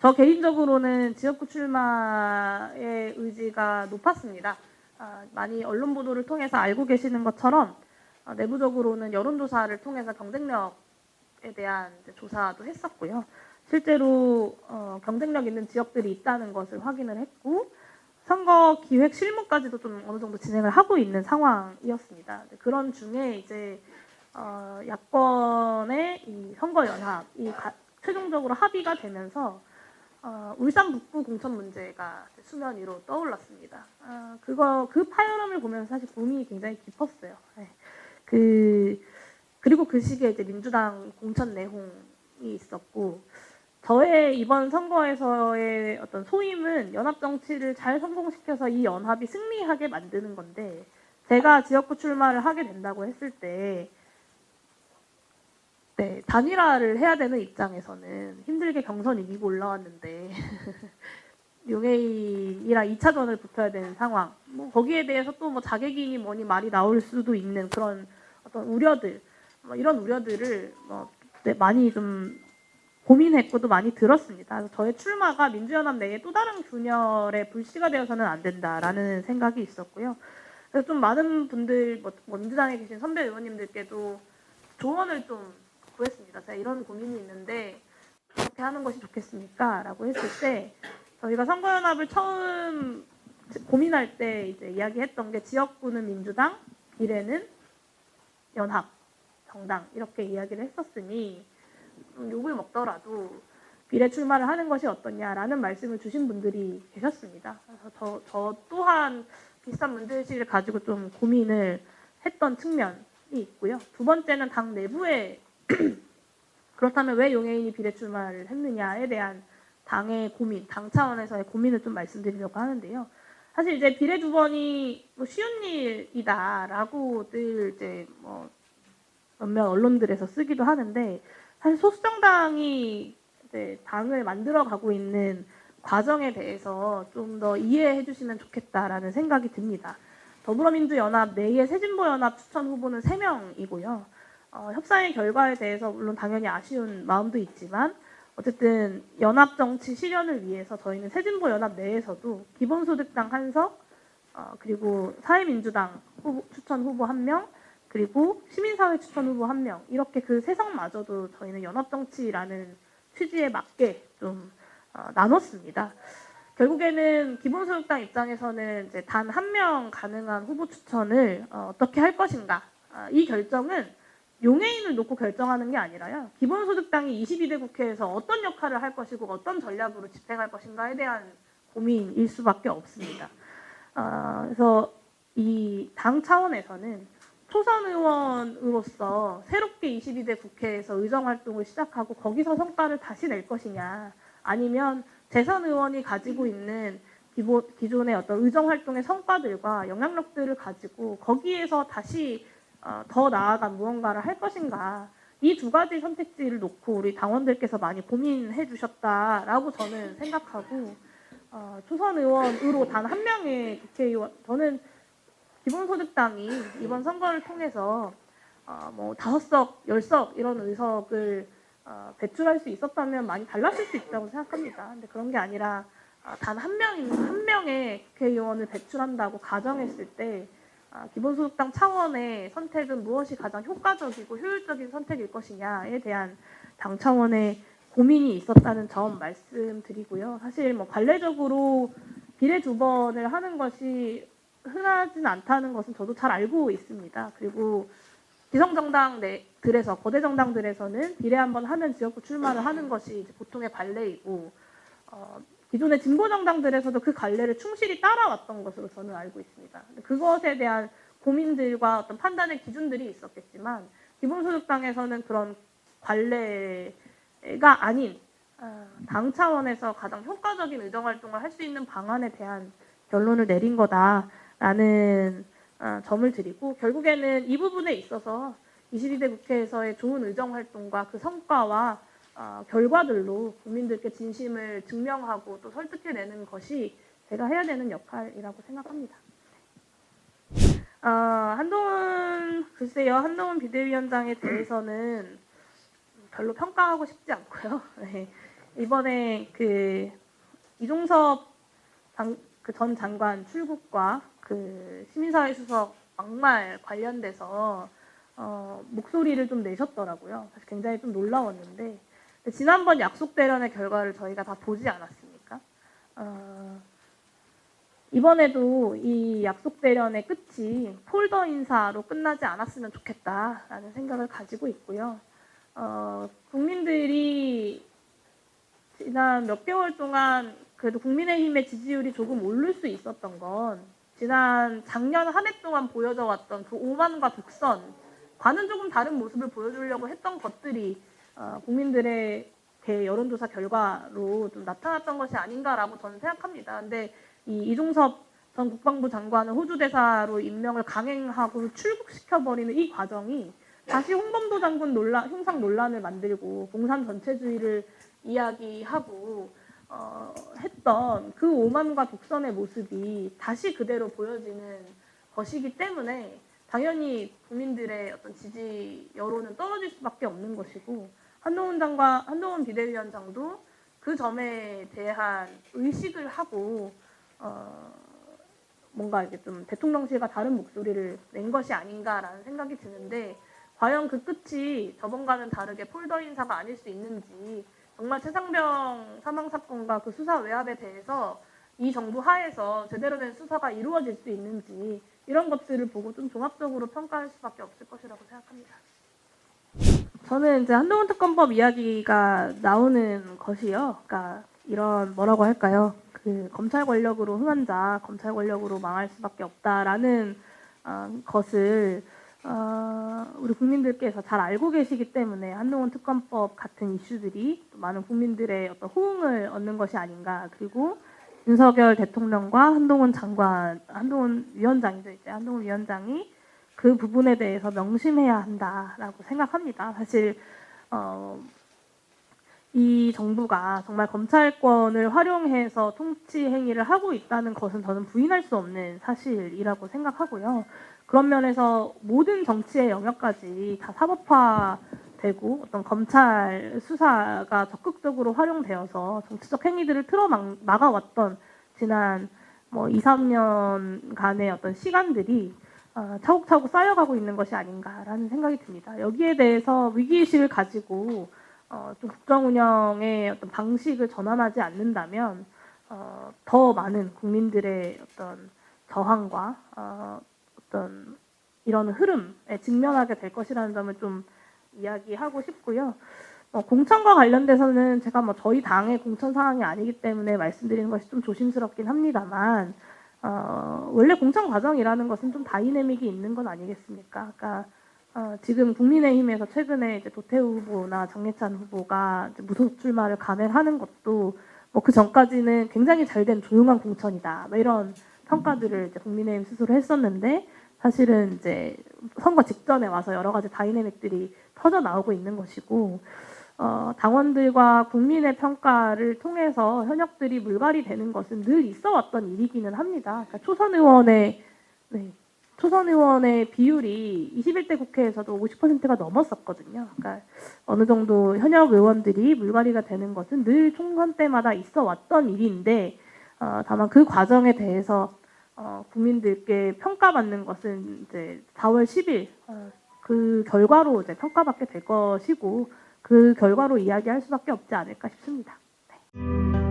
저 개인적으로는 지역구 출마의 의지가 높았습니다. 많이 언론 보도를 통해서 알고 계시는 것처럼 내부적으로는 여론조사를 통해서 경쟁력에 대한 조사도 했었고요. 실제로 경쟁력 있는 지역들이 있다는 것을 확인을 했고 선거 기획 실무까지도 좀 어느 정도 진행을 하고 있는 상황이었습니다. 그런 중에 이제 야권의 이 선거 연합이 최종적으로 합의가 되면서 울산 북부 공천 문제가 수면 위로 떠올랐습니다. 그 파열음을 보면서 사실 고민이 굉장히 깊었어요. 네. 그리고 그 시기에 이제 민주당 공천 내홍이 있었고, 저의 이번 선거에서의 어떤 소임은 연합 정치를 잘 성공시켜서 이 연합이 승리하게 만드는 건데, 제가 지역구 출마를 하게 된다고 했을 때, 네, 단일화를 해야 되는 입장에서는 힘들게 경선 이기고 올라왔는데 용해인이랑 2차전을 붙어야 되는 상황. 뭐 거기에 대해서 또 뭐 자객이니 뭐니 말이 나올 수도 있는 그런 어떤 우려들, 이런 우려들을 많이 좀 고민했고 또 많이 들었습니다. 그래서 저의 출마가 민주연합 내에 또 다른 균열의 불씨가 되어서는 안 된다라는 생각이 있었고요. 그래서 좀 많은 분들, 민주당에 계신 선배 의원님들께도 조언을 좀 구했습니다. 제가 이런 고민이 있는데 어떻게 하는 것이 좋겠습니까? 라고 했을 때 저희가 선거연합을 처음 고민할 때 이제 이야기했던 게 지역구는 민주당, 비례는 연합, 정당 이렇게 이야기를 했었으니 욕을 먹더라도 비례 출마를 하는 것이 어떠냐라는 말씀을 주신 분들이 계셨습니다. 그래서 저 또한 비슷한 문제의식을 가지고 좀 고민을 했던 측면이 있고요. 두 번째는 당 내부에 그렇다면 왜 용해인이 비례 출마를 했느냐에 대한 당의 고민, 당 차원에서의 고민을 좀 말씀드리려고 하는데요. 사실 이제 비례 두 번이 쉬운 일이다라고들 이제 몇몇 언론들에서 쓰기도 하는데 사실 소수정당이 이제 당을 만들어가고 있는 과정에 대해서 좀 더 이해해 주시면 좋겠다라는 생각이 듭니다. 더불어민주연합 내의 새진보연합 추천 후보는 3명이고요. 협상의 결과에 대해서 물론 당연히 아쉬운 마음도 있지만 어쨌든 연합 정치 실현을 위해서 저희는 새진보연합 내에서도 기본소득당 1석, 그리고 사회민주당 추천 후보 1명, 그리고 시민사회 추천 후보 1명 이렇게 그 3석마저도 저희는 연합 정치라는 취지에 맞게 좀 나눴습니다. 결국에는 기본소득당 입장에서는 이제 단 1명 가능한 후보 추천을 어떻게 할 것인가, 이 결정은 용해인을 놓고 결정하는 게 아니라요. 기본소득당이 22대 국회에서 어떤 역할을 할 것이고 어떤 전략으로 집행할 것인가에 대한 고민일 수밖에 없습니다. 그래서 이 당 차원에서는 초선 의원으로서 새롭게 22대 국회에서 의정활동을 시작하고 거기서 성과를 다시 낼 것이냐, 아니면 재선 의원이 가지고 있는 기존의 어떤 의정활동의 성과들과 영향력들을 가지고 거기에서 다시 더 나아간 무언가를 할 것인가, 이 두 가지 선택지를 놓고 우리 당원들께서 많이 고민해 주셨다라고 저는 생각하고, 초선 의원으로 단 1명의 국회의원, 저는 기본소득당이 이번 선거를 통해서 5석, 10석 이런 의석을 배출할 수 있었다면 많이 달랐을 수 있다고 생각합니다. 근데 그런 게 아니라 단 한 명의 국회의원을 배출한다고 가정했을 때 기본소득당 차원의 선택은 무엇이 가장 효과적이고 효율적인 선택일 것이냐에 대한 당 차원의 고민이 있었다는 점 말씀드리고요. 사실 관례적으로 비례 2번을 하는 것이 흔하진 않다는 것은 저도 잘 알고 있습니다. 그리고 기성정당들에서, 거대 정당들에서는 비례 한번 하면 지역구 출마를 하는 것이 이제 보통의 관례이고, 기존의 진보정당들에서도 그 관례를 충실히 따라왔던 것으로 저는 알고 있습니다. 그것에 대한 고민들과 어떤 판단의 기준들이 있었겠지만 기본소득당에서는 그런 관례가 아닌 당 차원에서 가장 효과적인 의정활동을 할 수 있는 방안에 대한 결론을 내린 거다라는 점을 드리고, 결국에는 이 부분에 있어서 22대 국회에서의 좋은 의정활동과 그 성과와 결과들로 국민들께 진심을 증명하고 또 설득해내는 것이 제가 해야 되는 역할이라고 생각합니다. 한동훈 비대위원장에 대해서는 별로 평가하고 싶지 않고요. 네. 이번에 그 이종섭 전 장관 출국과 그 시민사회 수석 막말 관련돼서 목소리를 좀 내셨더라고요. 사실 굉장히 좀 놀라웠는데 지난번 약속 대련의 결과를 저희가 다 보지 않았습니까? 이번에도 이 약속 대련의 끝이 폴더 인사로 끝나지 않았으면 좋겠다라는 생각을 가지고 있고요. 국민들이 지난 몇 개월 동안 그래도 국민의힘의 지지율이 조금 오를 수 있었던 건 작년 한 해 동안 보여져 왔던 그 오만과 독선과는 조금 다른 모습을 보여주려고 했던 것들이 국민들의 여론조사 결과로 좀 나타났던 것이 아닌가라고 저는 생각합니다. 근데 이종섭 전 국방부 장관을 호주 대사로 임명을 강행하고 출국시켜버리는 이 과정이 다시 홍범도 장군 흉상 논란을 만들고 공산 전체주의를 이야기하고 했던 그 오만과 독선의 모습이 다시 그대로 보여지는 것이기 때문에 당연히 국민들의 어떤 지지 여론은 떨어질 수밖에 없는 것이고 한동훈 비대위원장도 그 점에 대한 의식을 하고 뭔가 이렇게 좀 대통령실과 다른 목소리를 낸 것이 아닌가라는 생각이 드는데 과연 그 끝이 저번과는 다르게 폴더 인사가 아닐 수 있는지 정말 최상병 사망 사건과 그 수사 외압에 대해서 이 정부 하에서 제대로 된 수사가 이루어질 수 있는지 이런 것들을 보고 좀 종합적으로 평가할 수밖에 없을 것이라고 생각합니다. 저는 이제 한동훈 특검법 이야기가 나오는 것이요. 그러니까 이런 뭐라고 할까요? 그 검찰 권력으로 흥한 자, 검찰 권력으로 망할 수밖에 없다라는 것을 우리 국민들께서 잘 알고 계시기 때문에 한동훈 특검법 같은 이슈들이 또 많은 국민들의 어떤 호응을 얻는 것이 아닌가. 그리고 윤석열 대통령과 한동훈 위원장이 그 부분에 대해서 명심해야 한다라고 생각합니다. 사실 이 정부가 정말 검찰권을 활용해서 통치 행위를 하고 있다는 것은 저는 부인할 수 없는 사실이라고 생각하고요. 그런 면에서 모든 정치의 영역까지 다 사법화되고 어떤 검찰 수사가 적극적으로 활용되어서 정치적 행위들을 막아왔던 지난 2, 3년간의 어떤 시간들이 차곡차곡 쌓여가고 있는 것이 아닌가라는 생각이 듭니다. 여기에 대해서 위기의식을 가지고 좀 국정 운영의 어떤 방식을 전환하지 않는다면 더 많은 국민들의 어떤 저항과 어떤 이런 흐름에 직면하게 될 것이라는 점을 좀 이야기하고 싶고요. 공천과 관련돼서는 제가 저희 당의 공천 상황이 아니기 때문에 말씀드리는 것이 좀 조심스럽긴 합니다만 원래 공천 과정이라는 것은 좀 다이내믹이 있는 건 아니겠습니까? 그러니까 지금 국민의힘에서 최근에 이제 도태우 후보나 장례찬 후보가 이제 무소속 출마를 감행하는 것도 그 전까지는 굉장히 잘된 조용한 공천이다. 이런 평가들을 이제 국민의힘 스스로 했었는데 사실은 이제 선거 직전에 와서 여러 가지 다이내믹들이 터져 나오고 있는 것이고 당원들과 국민의 평가를 통해서 현역들이 물갈이 되는 것은 늘 있어 왔던 일이기는 합니다. 그러니까 초선 의원의 비율이 21대 국회에서도 50%가 넘었었거든요. 그러니까 어느 정도 현역 의원들이 물갈이가 되는 것은 늘 총선 때마다 있어 왔던 일인데 다만 그 과정에 대해서 국민들께 평가받는 것은 이제 4월 10일 그 결과로 이제 평가받게 될 것이고 그 결과로 이야기할 수밖에 없지 않을까 싶습니다. 네.